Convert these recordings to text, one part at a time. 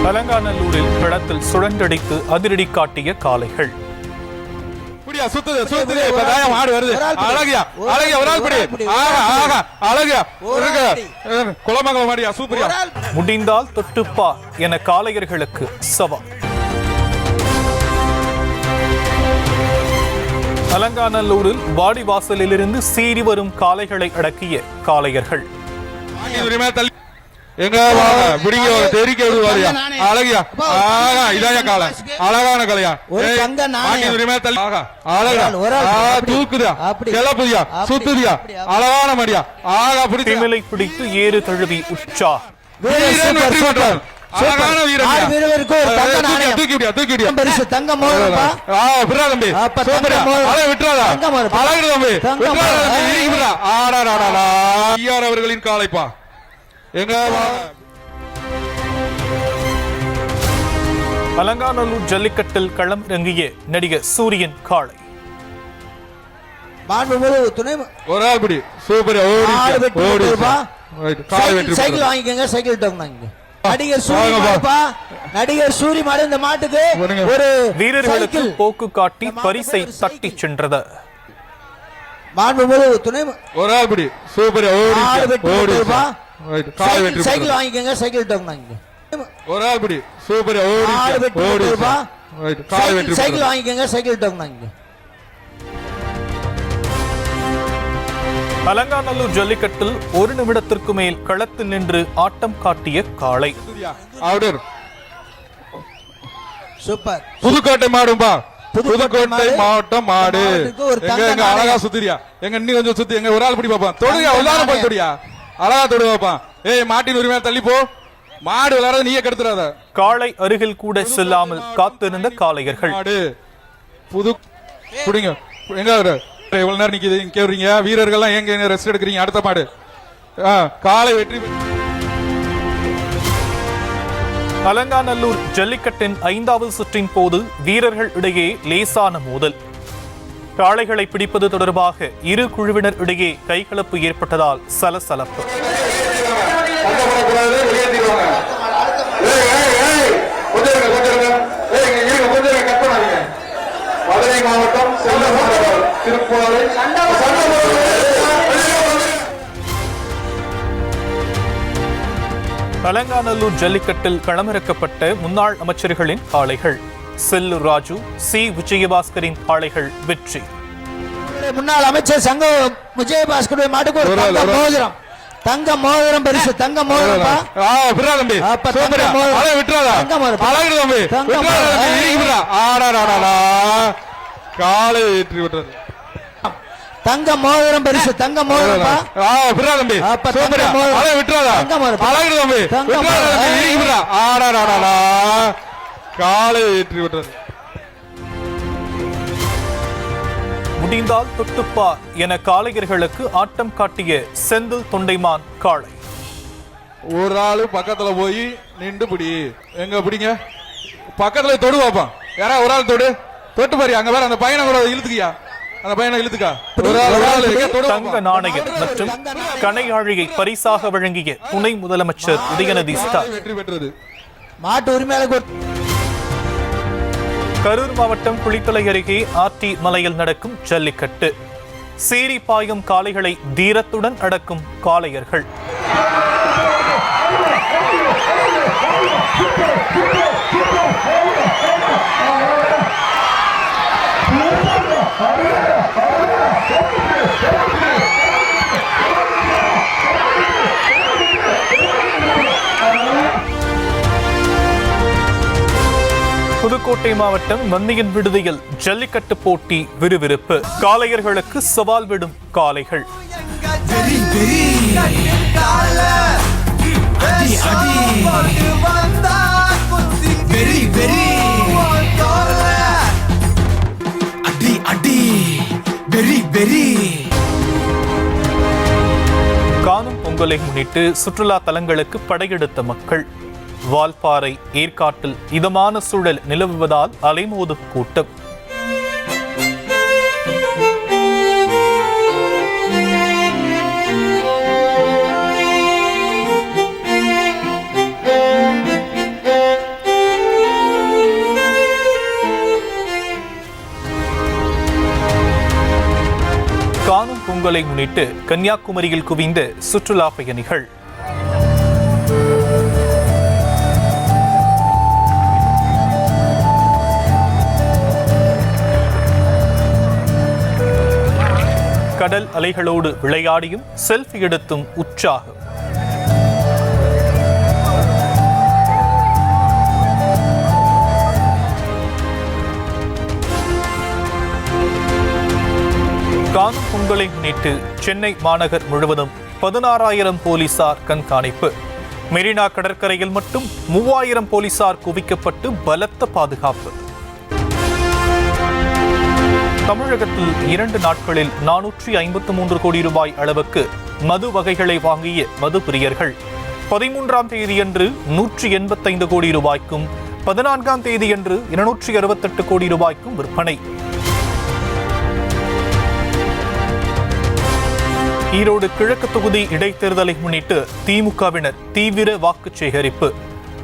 அலங்காநல்லூரில் களத்தில் சுழன்றடித்து அதிரடி காட்டிய காளைகள். முடிந்தால் தொட்டுப்பா என காளையர்களுக்கு சவால். அலங்காநல்லூரில் வாடிவாசலிலிருந்து சீறி வரும் காளைகளை அடக்கிய காளையர்கள். எங்க அழகியா இதாய காலை அழகான கலையா தூக்குதியா கிளப்புதியா சுத்துதியா அழகான மடியா ஆகா திமிலை பிடித்து ஏறு தழுவி உச்சா அழகான வீரருக்கு அவர்களின் காலைப்பா. அலங்காநல்லூர் ஜல்லிக்கட்டில் களம் இறங்கிய நடிகர் சூரியன் காளை. ஒரு ஆள் படி சூப்பர் சைக்கிள் வாங்கிக்கங்க. சைக்கிள் டோக்கன் நடிகர் சூரிய மாடு இந்த மாட்டுக்கு ஒரு வீரர்களுக்கு போக்கு காட்டி பரிசை தட்டி சென்றது. ஒரு ஆள் படி சூப்பர் சைக்கிள் வாங்கிக்கங்க. சைக்கிள் டோக்கன் ஒரு ஆள் படி சூப்பர் சைக்கிள் வாங்கிக்கங்க. சைக்கிள் டோக்கன் அலங்காநல்லூர் ஜல்லிக்கட்டில் ஒரு நிமிடத்திற்கு மேல் களத்தில் நின்று ஆட்டம் காட்டிய காளை. சூப்பர் புதுக்கோட்டை மாடும்பா. புதுக்கோட்டை மாவட்டம் மாடு அழகா சுத்திரியா எங்க இன்னும் கொஞ்சம் சுத்தி எங்க ஒரு ஆள் படி பாப்பா தொடுயா விளையாட போய் தொடியா அழகா தொடு பாப்பா. ஏய் மாட்டின் உரிமையா தள்ளி போ மாடு விளையாட நீயே கெடுத்துறாத. காளை அருகில் கூட செல்லாமல் காத்திருந்த காளையர்கள். புது குடிங்க எங்க எவ்வளவு நேரம் நிக்குது இங்க வர்றீங்க வீரர்கள்லாம் எங்க ரெஸ்ட் எடுக்கிறீங்க. அடுத்த மாடு காளை வெற்றி. அலங்காநல்லூர் ஜல்லிக்கட்டின் 5வது சுற்றின் போது வீரர்கள் இடையே லேசான மோதல். காளைகளை பிடிப்பது தொடர்பாக இரு குழுவினர் இடையே கைகலப்பு ஏற்பட்டதால் சலசலப்பு. அலங்காநல்லூர் ஜல்லிக்கட்டில் களமிறக்கப்பட்ட முன்னாள் அமைச்சர்களின் காளைகள். செல்லூர் ராஜு, சி விஜயபாஸ்கரின் காளைகள் வெற்றி. முன்னாள் அமைச்சர் சங்க விஜயபாஸ்கர் மாட்டுக்கு ஒரு தங்க மோதிரம் பரிசு. தங்க மோதிரம் காலை ஏற்றி விட்டது. தங்க மோதிரம் பரிசு. தங்க மோதிரம் காலை ஏற்றி விட்டது. முடிந்தால் தொட்டுப்பா என காளையர்களுக்கு ஆட்டம் காட்டிய செந்தில் தொண்டைமான் காளை. ஒரு ஆளு பக்கத்துல போய் நின்று பிடி எங்க பிடிங்க பக்கத்துல தொடு பாப்பா. யாரா ஒரு ஆள் தொடு தொட்டு பாரு. அங்க வேற அந்த பையனை கூட இழுத்துக்கியா அந்த பையனை இழுத்துக்கா. தங்க நாணயம் மற்றும் கணையாழியை பரிசாக வழங்கிய துணை முதலமைச்சர் உதயநிதி ஸ்டாலின் வெற்றி பெற்றது. மாட்டு உரிமையாளர் கரூர் மாவட்டம் குளித்தலை அருகே ஆர்டி மலையில் நடக்கும் ஜல்லிக்கட்டு. சீறி பாயும் காளைகளை தீரத்துடன் அடக்கும் காளையர்கள். புதுக்கோட்டை மாவட்டம் வன்னியின் விடுதியில் ஜல்லிக்கட்டு போட்டி விறுவிறுப்பு. காளையர்களுக்கு சவால் விடும் காளைகள். காணும் பொங்கலை முன்னிட்டு சுற்றுலா தலங்களுக்கு படையெடுத்த மக்கள். வால்பாறை, ஏற்காட்டில் இதமான சூழல் நிலவுவதால் அலைமோதும் கூட்டம். பொங்கலை முன்னிட்டு கன்னியாகுமரியில் குவிந்த சுற்றுலா பயணிகள். கடல் அலைகளோடு விளையாடியும் செல்ஃபி எடுத்தும் உற்சாகம். காணும் பொங்கலை முன்னிட்டு சென்னை மாநகர் முழுவதும் 16,000 போலீசார் கண்காணிப்பு. மெரினா கடற்கரையில் மட்டும் 3,000 போலீசார் குவிக்கப்பட்டு பலத்த பாதுகாப்பு. தமிழகத்தில் 2 நாட்களில் 453 கோடி ரூபாய் அளவுக்கு மது வகைகளை வாங்கிய மது பிரியர்கள் 13ஆம் தேதியன்று 185 கோடி ரூபாய்க்கும் 14ஆம் தேதியன்று 268 கோடி ரூபாய்க்கும் விற்பனை. ஈரோடு கிழக்கு தொகுதி இடைத்தேர்தலை முன்னிட்டு திமுகவினர் தீவிர வாக்கு சேகரிப்பு.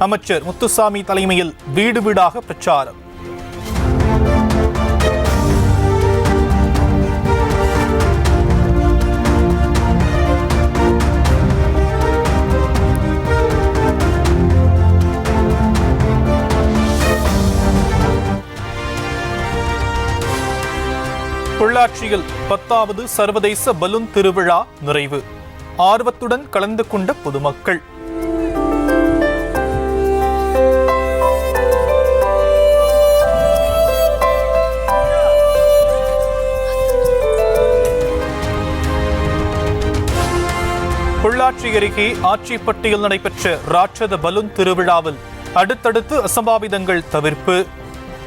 அமைச்சர் முத்துசாமி தலைமையில் வீடு வீடாக பிரச்சாரம். பொள்ளாச்சியில் 10வது சர்வதேச பலூன் திருவிழா நிறைவு. ஆர்வத்துடன் கலந்து கொண்ட பொதுமக்கள். பொள்ளாச்சி அருகே ஆச்சிப்பட்டியில் நடைபெற்ற ராட்சத பலூன் திருவிழாவில் அடுத்தடுத்து அசம்பாவிதங்கள் தவிர்ப்பு.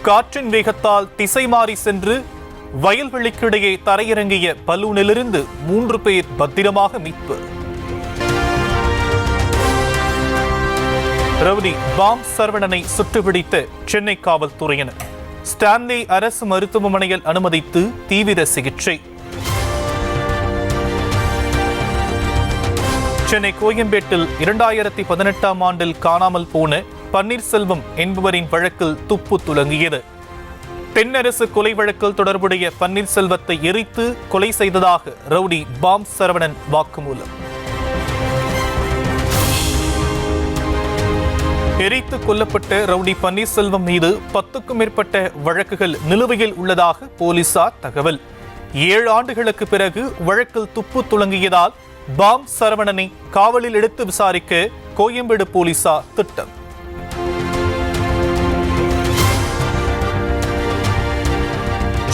காற்றின் வேகத்தால் திசை மாறி சென்று வயல்வெளிக்கிடையே தரையிறங்கிய பலூனிலிருந்து 3 பேர் பத்திரமாக மீட்பு. ரவுடி பாம் சரவணனை சுட்டுப்பிடித்த சென்னை காவல்துறையினர் ஸ்டான்லி அரசு மருத்துவமனையில் அனுமதித்து தீவிர சிகிச்சை. சென்னை கோயம்பேட்டில் 2018ஆம் ஆண்டில் காணாமல் போன பன்னீர்செல்வம் என்பவரின் வழக்கில் துப்பு துலங்கியது. தென்னரசு கொலை வழக்கில் தொடர்புடைய பன்னீர்செல்வத்தை எரித்து கொலை செய்ததாக ரவுடி பாம் சரவணன் வாக்குமூலம். எரித்து கொல்லப்பட்ட ரவுடி பன்னீர்செல்வம் மீது 10க்கும் மேற்பட்ட வழக்குகள் நிலுவையில் உள்ளதாக போலீசார் தகவல். 7 ஆண்டுகளுக்கு பிறகு வழக்கில் துப்பு துலங்கியதால் பாம் சரவணனை காவலில் எடுத்து விசாரிக்க கோயம்பேடு போலீசார் திட்டம்.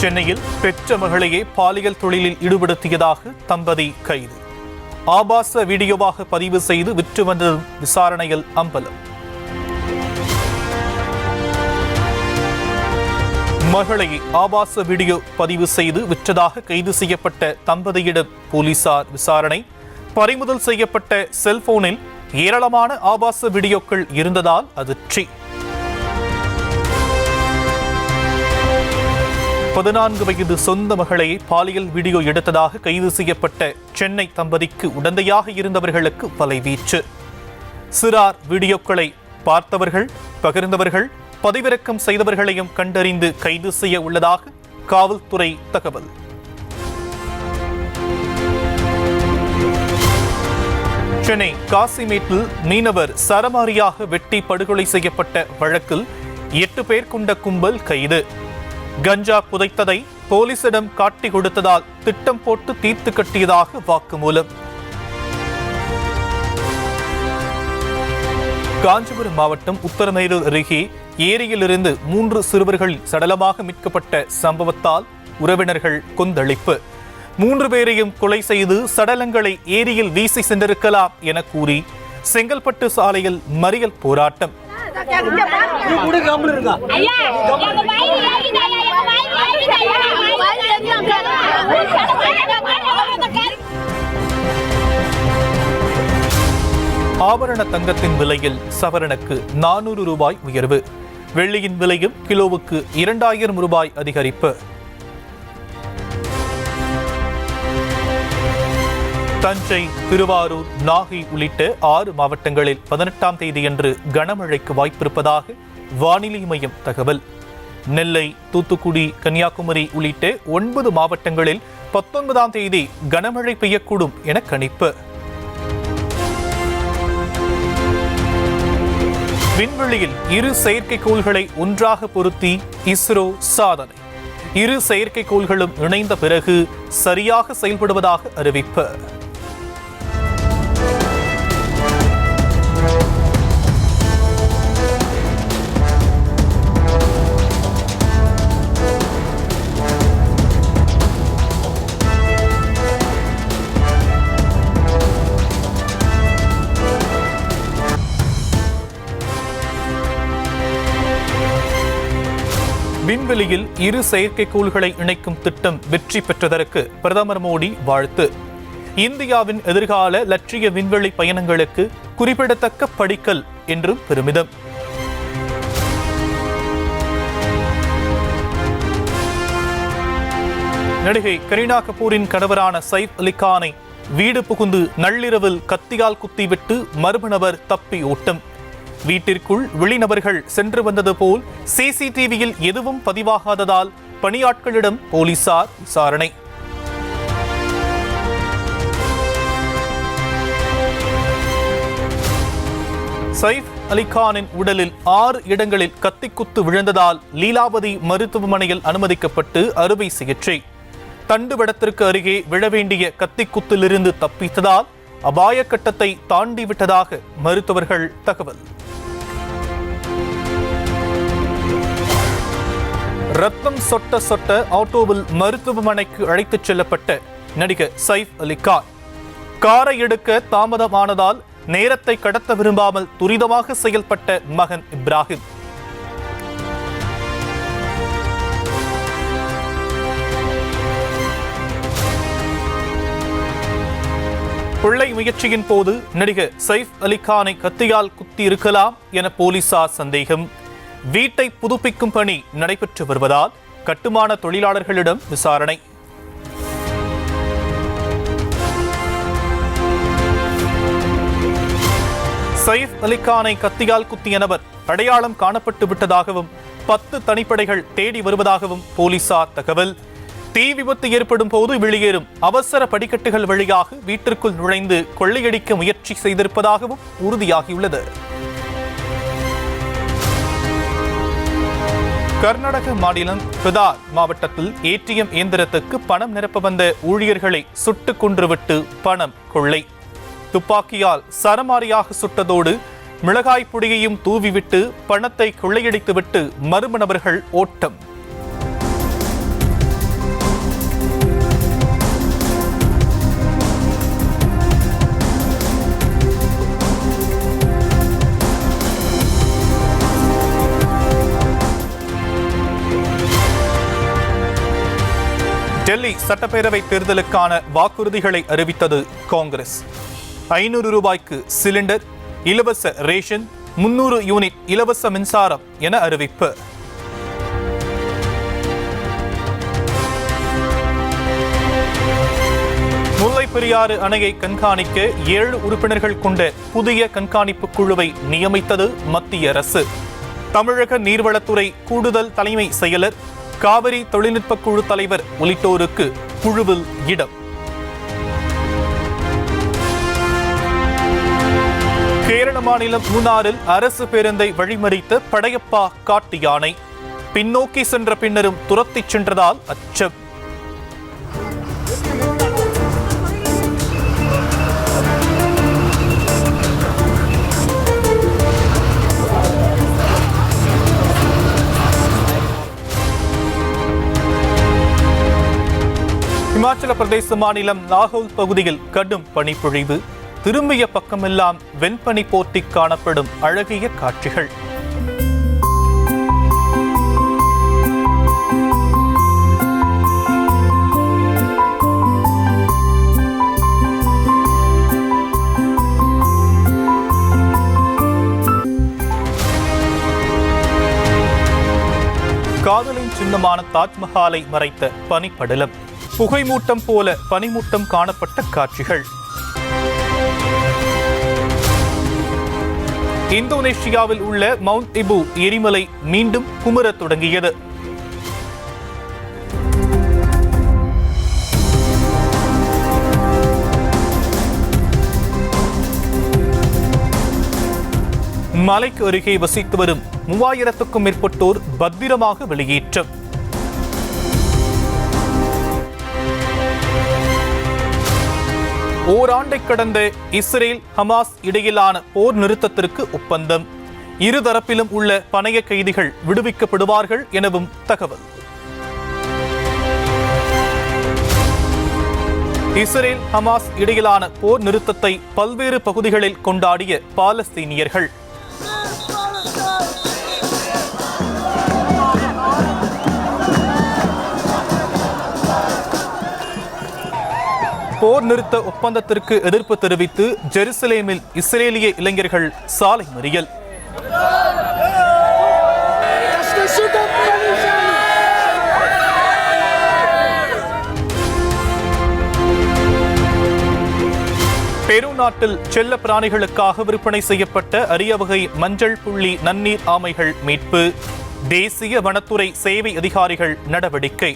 சென்னையில் பெற்ற மகளையே பாலியல் தொழிலில் ஈடுபடுத்தியதாக தம்பதி கைது. ஆபாச வீடியோவாக பதிவு செய்து விற்று வந்த விசாரணையில் அம்பலம். மகளை ஆபாச வீடியோ பதிவு செய்து விற்றதாக கைது செய்யப்பட்ட தம்பதியிடம் போலீசார் விசாரணை. பறிமுதல் செய்யப்பட்ட செல்போனில் ஏராளமான ஆபாச வீடியோக்கள் இருந்ததால் அதிர்ச்சி. 14 வயது சொந்த மகளை பாலியல் வீடியோ எடுத்ததாக கைது செய்யப்பட்ட சென்னை தம்பதிக்கு உடந்தையாக இருந்தவர்களுக்கு வலைவீச்சு. சிறார் வீடியோக்களை பார்த்தவர்கள், பகிர்ந்தவர்கள், பதிவிறக்கம் செய்தவர்களையும் கண்டறிந்து கைது செய்ய உள்ளதாக காவல்துறை தகவல். சென்னை காசிமேட்டில் மீனவர் சரமாரியாக வெட்டி படுகொலை செய்யப்பட்ட வழக்கில் 8 பேர் கொண்ட கும்பல் கைது. கஞ்சா புதைத்ததை போலீசிடம் காட்டி கொடுத்ததால் திட்டம் போட்டு தீர்த்து கட்டியதாக வாக்குமூலம். காஞ்சிபுரம் மாவட்டம் உத்தரமேரூர் அருகே ஏரியிலிருந்து 3 சிறுவர்கள் சடலமாக மீட்கப்பட்ட சம்பவத்தால் உறவினர்கள் கொந்தளிப்பு. 3 பேரையும் கொலை செய்து சடலங்களை ஏரியில் வீசி சென்றிருக்கலாம் என கூறி செங்கல்பட்டு சாலையில் மறியல் போராட்டம். ஆபரண தங்கத்தின் விலையில் சவரனுக்கு 400 ரூபாய் உயர்வு. வெள்ளியின் விலையும் கிலோவுக்கு 2000 ரூபாய் அதிகரிப்பு. தஞ்சை, திருவாரூர், நாகை உள்ளிட்ட 6 மாவட்டங்களில் 18ஆம் தேதியன்று கனமழைக்கு வாய்ப்பிருப்பதாக வானிலை மையம் தகவல். நெல்லை, தூத்துக்குடி, கன்னியாகுமரி உள்ளிட்ட 9 மாவட்டங்களில் 19ஆம் தேதி கனமழை பெய்யக்கூடும் என கணிப்பு. விண்வெளியில் 2 செயற்கைக்கோள்களை ஒன்றாக பொருத்தி இஸ்ரோ சாதனை. 2 செயற்கைக்கோள்களும் இணைந்த பிறகு சரியாக செயல்படுவதாக அறிவிப்பு. விண்வெளியில் 2 செயற்கைக்கோள்களை இணைக்கும் திட்டம் வெற்றி பெற்றதற்கு பிரதமர் மோடி வாழ்த்து. இந்தியாவின் எதிர்கால லட்சிய விண்வெளி பயணங்களுக்கு குறிப்பிடத்தக்க படிக்கல் என்றும் பெருமிதம். நடிகை கரீனா கபூரின் கணவரான சைஃப் அலி கானை வீடு புகுந்து நள்ளிரவில் கத்தியால் குத்திவிட்டு மர்ம நபர் தப்பி ஓட்டம். வீட்டிற்குள் வெளிநபர்கள் சென்று வந்தது போல் சிசிடிவியில் எதுவும் பதிவாகாததால் பணியாட்களிடம் போலீசார் விசாரணை. சைஃப் அலி கானின் உடலில் 6 இடங்களில் கத்திக்குத்து விழுந்ததால் லீலாவதி மருத்துவமனையில் அனுமதிக்கப்பட்டு அறுவை சிகிச்சை. தண்டுவடத்திற்கு அருகே விழவேண்டிய கத்திக்குத்திலிருந்து தப்பித்ததால் அபாய கட்டத்தை தாண்டிவிட்டதாக மருத்துவர்கள் தகவல். ரத்தம் சொட்ட சொட்ட ஆட்டோவில் மருத்துவமனைக்கு அழைத்துச் செல்லப்பட்ட நடிகர் சைஃப் அலி கான் காரை எடுக்க தாமதமானதால் நேரத்தை கடத்த விரும்பாமல் துரிதமாக செயல்பட்ட மகன் இப்ராஹிம். கொள்ளை முயற்சியின் போது நடிகர் சைஃப் அலி கானை கத்தியால் குத்தி இருக்கலாம் என போலீசார் சந்தேகம். வீட்டை புதுப்பிக்கும் பணி நடைபெற்று வருவதால் கட்டுமான தொழிலாளர்களிடம் விசாரணை. சைஃப் அலி கானை கத்தியால் குத்திய நபர் அடையாளம் காணப்பட்டு விட்டதாகவும் 10 தனிப்படைகள் தேடி வருவதாகவும் போலீசார் தகவல். தீ விபத்து ஏற்படும் போது வெளியேறும் அவசர படிக்கட்டுகள் வழியாக வீட்டிற்குள் நுழைந்து கொள்ளையடிக்க முயற்சி செய்திருப்பதாகவும் உறுதியாகியுள்ளது. கர்நாடக மாநிலம் பிதார் மாவட்டத்தில் ஏடிஎம் இயந்திரத்துக்கு பணம் நிரப்ப வந்த ஊழியர்களை சுட்டுக் கொன்றுவிட்டு பணம் கொள்ளை. துப்பாக்கியால் சரமாரியாக சுட்டதோடு மிளகாய் பொடியையும் தூவிவிட்டு பணத்தை கொள்ளையடித்துவிட்டு மர்ம நபர்கள் ஓட்டம். டெல்லி சட்டப்பேரவை தேர்தலுக்கான வாக்குறுதிகளை அறிவித்தது காங்கிரஸ். 500 ரூபாய்க்கு சிலிண்டர், இலவச ரேஷன், 300 யூனிட் இலவச மின்சாரம் என அறிவிப்பு. முல்லைப் பெரியாறு அணையை கண்காணிக்க 7 உறுப்பினர்கள் கொண்ட புதிய கண்காணிப்பு குழுவை நியமித்தது மத்திய அரசு. தமிழக நீர்வளத்துறை கூடுதல் தலைமை செயலர், காவிரி தொழில்நுட்ப குழு தலைவர் உள்ளிட்டோருக்கு குழுவில் இடம். கேரள மாநிலம் மூணாறில் அரசு பேருந்தை வழிமறித்த படையப்பா காட்டு யானை. பின்னோக்கி சென்ற பின்னரும் துரத்திச் சென்றதால் அச்சம். இமாச்சல பிரதேச மாநிலம் லாகோல் பகுதியில் கடும் பனிப்பொழிவு. திரும்பிய பக்கமெல்லாம் வெண்பனி போர்த்தி காணப்படும் அழகிய காட்சிகள். காதலின் சின்னமான தாஜ்மஹாலை மறைத்த பனிப்படலம். புகைமூட்டம் போல பனிமூட்டம் காணப்பட்ட காட்சிகள். இந்தோனேஷியாவில் உள்ள மவுண்ட் இபு எரிமலை மீண்டும் குமுறத் தொடங்கியது. மலைக்கு அருகே வசித்து வரும் 3000க்கும் மேற்பட்டோர் பத்திரமாக வெளியேற்றம். ஓராண்டை கடந்த இஸ்ரேல் ஹமாஸ் இடையிலான போர் நிறுத்தத்திற்கு ஒப்பந்தம். இருதரப்பிலும் உள்ள பணைய கைதிகள் விடுவிக்கப்படுவார்கள் எனவும் தகவல். இஸ்ரேல் ஹமாஸ் இடையிலான போர் நிறுத்தத்தை பல்வேறு பகுதிகளில் கொண்டாடிய பாலஸ்தீனியர்கள். போர் நிறுத்த ஒப்பந்தத்திற்கு எதிர்ப்பு தெரிவித்து ஜெருசலேமில் இஸ்ரேலிய இளைஞர்கள் சாலை மறியல். பெரு நாட்டில் செல்ல பிராணிகளுக்காக விற்பனை செய்யப்பட்ட அரிய வகை மஞ்சள் புள்ளி நன்னீர் ஆமைகள் மீட்பு. தேசிய வனத்துறை சேவை அதிகாரிகள் நடவடிக்கை.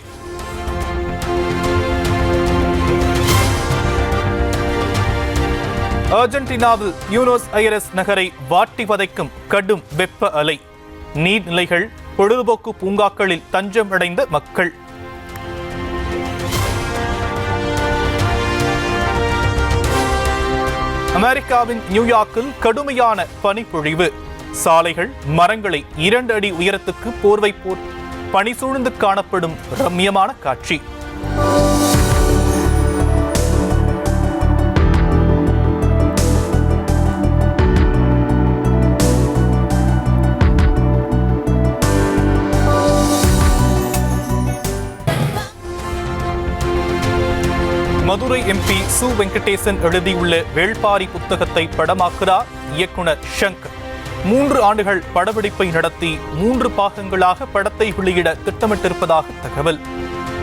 அர்ஜென்டினாவில் பியூனோஸ் ஐரஸ் நகரை வாட்டி வதைக்கும் கடும் வெப்ப அலை. நீர்நிலைகள், பொழுதுபோக்கு பூங்காக்களில் தஞ்சம் அடைந்த மக்கள். அமெரிக்காவின் நியூயார்க்கில் கடுமையான பனிப்பொழிவு. சாலைகள், மரங்களை 2 அடி உயரத்துக்கு போர்வை போர் பனி சூழ்ந்து காணப்படும் ரம்மியமான காட்சி. மதுரை எம்பி சு வெங்கடேசன் எழுதியுள்ள வேள்பாரி புத்தகத்தை படமாக்குகிறார் இயக்குனர் ஷங்கர். 3 ஆண்டுகள் படப்பிடிப்பை நடத்தி 3 பாகங்களாக படத்தை வெளியிட திட்டமிட்டிருப்பதாக தகவல்.